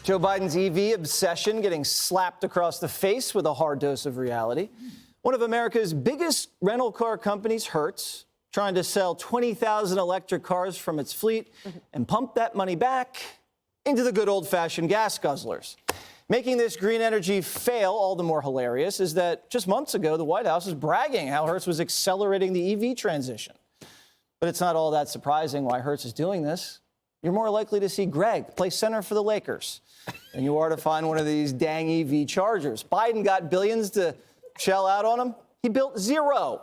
Joe Biden's EV obsession getting slapped across the face with a hard dose of reality. One of America's biggest rental car companies, Hertz, trying to sell 20,000 electric cars from its fleet and pump that money back into the good old-fashioned gas guzzlers. Making this green energy fail all the more hilarious is that just months ago, the White House was bragging how Hertz was accelerating the EV transition. But it's not all that surprising why Hertz is doing this. You're more likely to see Greg play center for the Lakers than you are to find one of these dang EV chargers. Biden got billions to shell out on them. He built zero.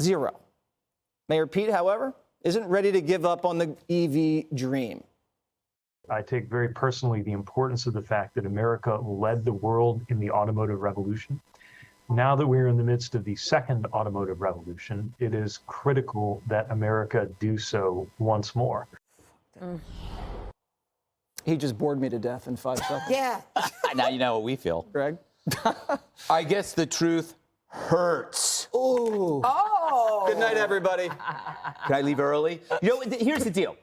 Zero. Mayor Pete, however, isn't ready to give up on the EV dream. I take very personally the importance of the fact that America led the world in the automotive revolution. Now that we're in the midst of the second automotive revolution, it is critical that America do so once more. He just bored me to death in 5 seconds. Yeah. Now you know what we feel. Greg? I guess the truth hurts. Ooh. Oh. Good night, everybody. Can I leave early? You know, here's the deal.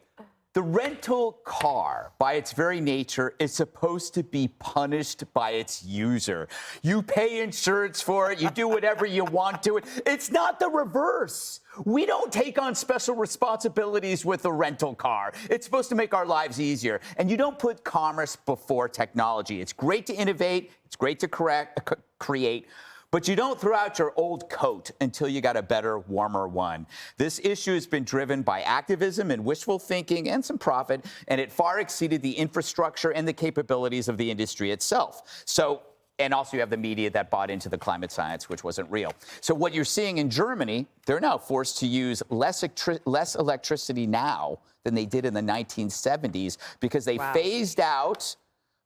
The rental car, by its very nature, is supposed to be punished by its user. You pay insurance for it. You do whatever you want to it. It's not the reverse. We don't take on special responsibilities with a rental car. It's supposed to make our lives easier. And you don't put commerce before technology. It's great to innovate. It's great to create. But you don't throw out your old coat until you got a better, warmer one. This issue has been driven by activism and wishful thinking and some profit, and it far exceeded the infrastructure and the capabilities of the industry itself. And also you have the media that bought into the climate science, which wasn't real. So what you're seeing in Germany, they're now forced to use less electricity now than they did in the 1970s because they phased out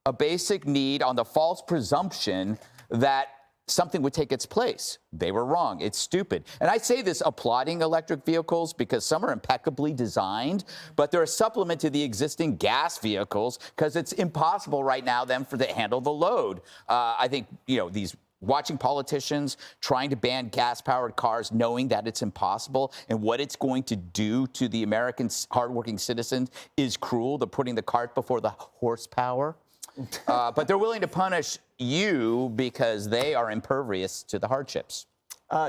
a basic need on the false presumption that something would take its place. They were wrong. It's stupid. And I say this applauding electric vehicles because some are impeccably designed, but they're a supplement to the existing gas vehicles because it's impossible right now then to handle the load. I think, these watching politicians trying to ban gas-powered cars, knowing that it's impossible and what it's going to do to the American hardworking citizens is cruel. They're putting the cart before the horsepower. But they're willing to punish you because they are impervious to the hardships.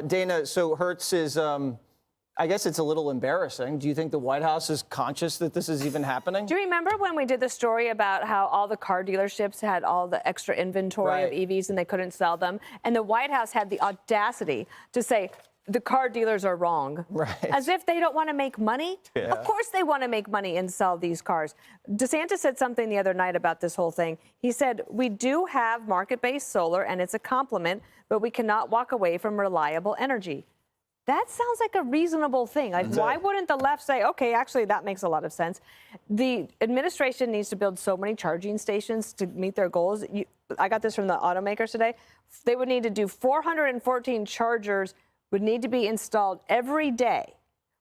Dana, so Hertz is, I guess it's a little embarrassing. Do you think the White House is conscious that this is even happening? Do you remember when we did the story about how all the car dealerships had all the extra inventory of EVs and they couldn't sell them? And the White House had the audacity to say, the car dealers are wrong. Right. As if they don't want to make money. Yeah. Of course they want to make money and sell these cars. DeSantis said something the other night about this whole thing. He said, we do have market-based solar and it's a compliment, but we cannot walk away from reliable energy. That sounds like a reasonable thing. Like, why wouldn't the left say, okay, actually, that makes a lot of sense. The administration needs to build so many charging stations to meet their goals. I got this from the automakers today. They would need to do 414 chargers would need to be installed every day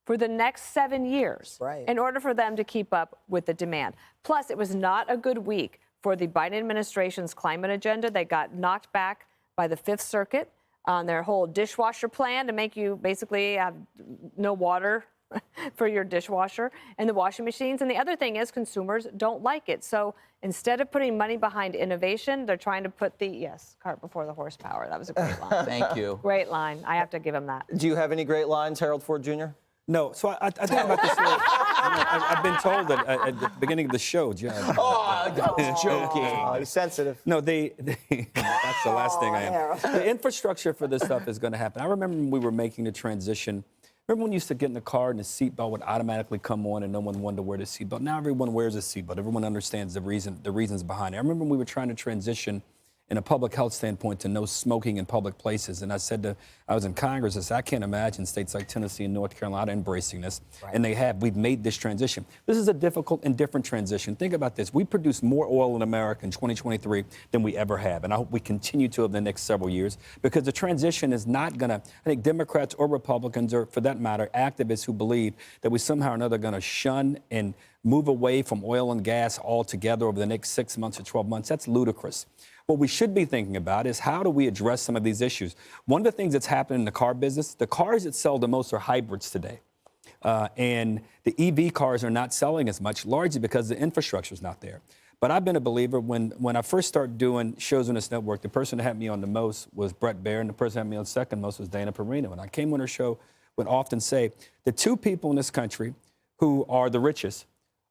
for the next 7 years in order for them to keep up with the demand. Plus, it was not a good week for the Biden administration's climate agenda. They got knocked back by the Fifth Circuit on their whole dishwasher plan to make you basically have no water for your dishwasher and the washing machines. And the other thing is consumers don't like it. So instead of putting money behind innovation, they're trying to put the, cart before the horsepower. That was a great line. Thank you. Great line. I have to give him that. Do you have any great lines, Harold Ford Jr.? No, so I think about this. I've been told that at the beginning of the show, John. Oh, I was joking. Oh, he's sensitive. No, that's the last thing I am. The infrastructure for this stuff is going to happen. I remember when we were making the transition. Remember when you used to get in the car and the seatbelt would automatically come on and no one wanted to wear the seatbelt? Now everyone wears a seatbelt. Everyone understands the reasons behind it. I remember when we were trying to transition in a public health standpoint to no smoking in public places. And I was in Congress, I said, I can't imagine states like Tennessee and North Carolina embracing this. And we've made this transition. This is a difficult and different transition. Think about this. We produce more oil in America in 2023 than we ever have. And I hope we continue to over the next several years because the transition is not gonna, I think Democrats or Republicans, or for that matter, activists who believe that we somehow or another gonna shun and move away from oil and gas altogether over the next 6 months or 12 months, that's ludicrous. What we should be thinking about is how do we address some of these issues? One of the things that's happening in the car business, the cars that sell the most are hybrids today. And the EV cars are not selling as much, largely because the infrastructure is not there. But I've been a believer when I first started doing shows on this network, the person that had me on the most was Brett Baer, and the person that had me on second most was Dana Perino. And I came on her show, would often say the two people in this country who are the richest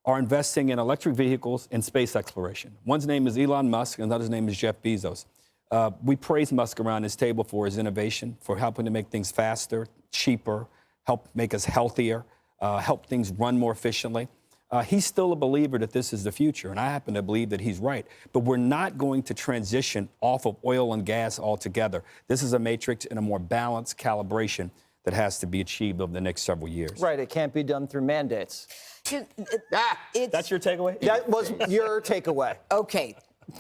are investing in electric vehicles and space exploration. One's name is Elon Musk, and the other's name is Jeff Bezos. We praise Musk around this table for his innovation, for helping to make things faster, cheaper, help make us healthier, help things run more efficiently. He's still a believer that this is the future, and I happen to believe that he's right. But we're not going to transition off of oil and gas altogether. This is a matrix and a more balanced calibration that has to be achieved over the next several years. Right, it can't be done through mandates. That's your takeaway? That was your takeaway. Okay,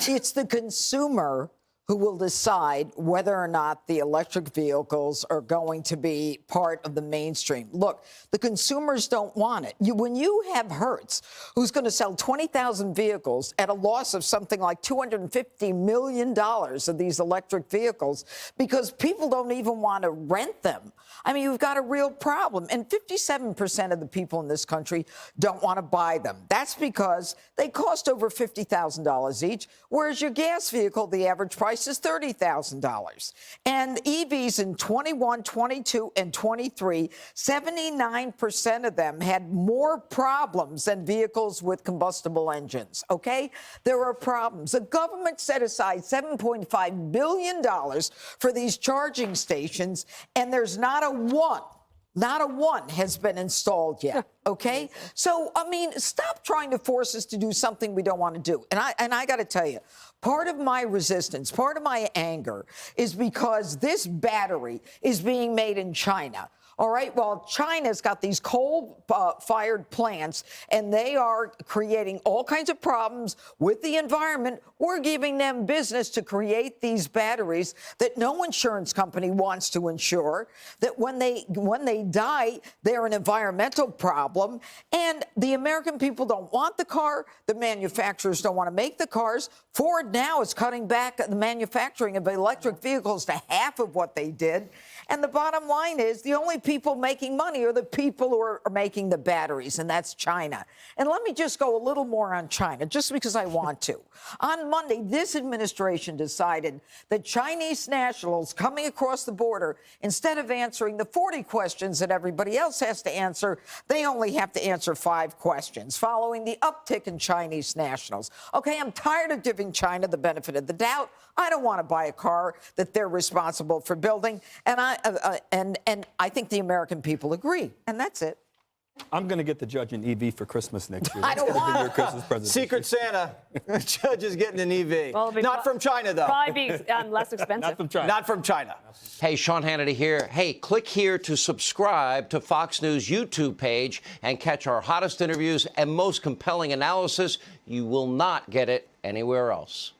it's the consumer who will decide whether or not the electric vehicles are going to be part of the mainstream. Look, the consumers don't want it. When you have Hertz, who's going to sell 20,000 vehicles at a loss of something like $250 million of these electric vehicles because people don't even want to rent them. I mean, you've got a real problem. And 57% of the people in this country don't want to buy them. That's because they cost over $50,000 each, whereas your gas vehicle, the average price is $30,000. And EVs in 21, 22, and 23, 79% of them had more problems than vehicles with combustible engines, okay? There are problems. The government set aside $7.5 billion for these charging stations, and there's not a one has been installed yet, okay? So, I mean, stop trying to force us to do something we don't want to do. And I got to tell you, part of my resistance, part of my anger is because this battery is being made in China. All right, well, China's got these coal-fired plants, and they are creating all kinds of problems with the environment. We're giving them business to create these batteries that no insurance company wants to insure, that when they die, they're an environmental problem. And the American people don't want the car. The manufacturers don't want to make the cars. Ford now is cutting back the manufacturing of electric vehicles to half of what they did. And the bottom line is the only people making money are the people who are making the batteries, and that's China. And let me just go a little more on China, just because I want to. On Monday, this administration decided that Chinese nationals coming across the border, instead of answering the 40 questions that everybody else has to answer, they only have to answer 5 questions, following the uptick in Chinese nationals. Okay, I'm tired of giving China the benefit of the doubt. I don't want to buy a car that they're responsible for building, and I think the American people agree, and that's it. I'm going to get the judge an EV for Christmas next year. I don't want your Christmas present. Secret Santa. Judge is getting an EV. Well, not from China, though. Probably be less expensive. Not from China. Not from China. Hey, Sean Hannity here. Hey, click here to subscribe to Fox News YouTube page and catch our hottest interviews and most compelling analysis. You will not get it anywhere else.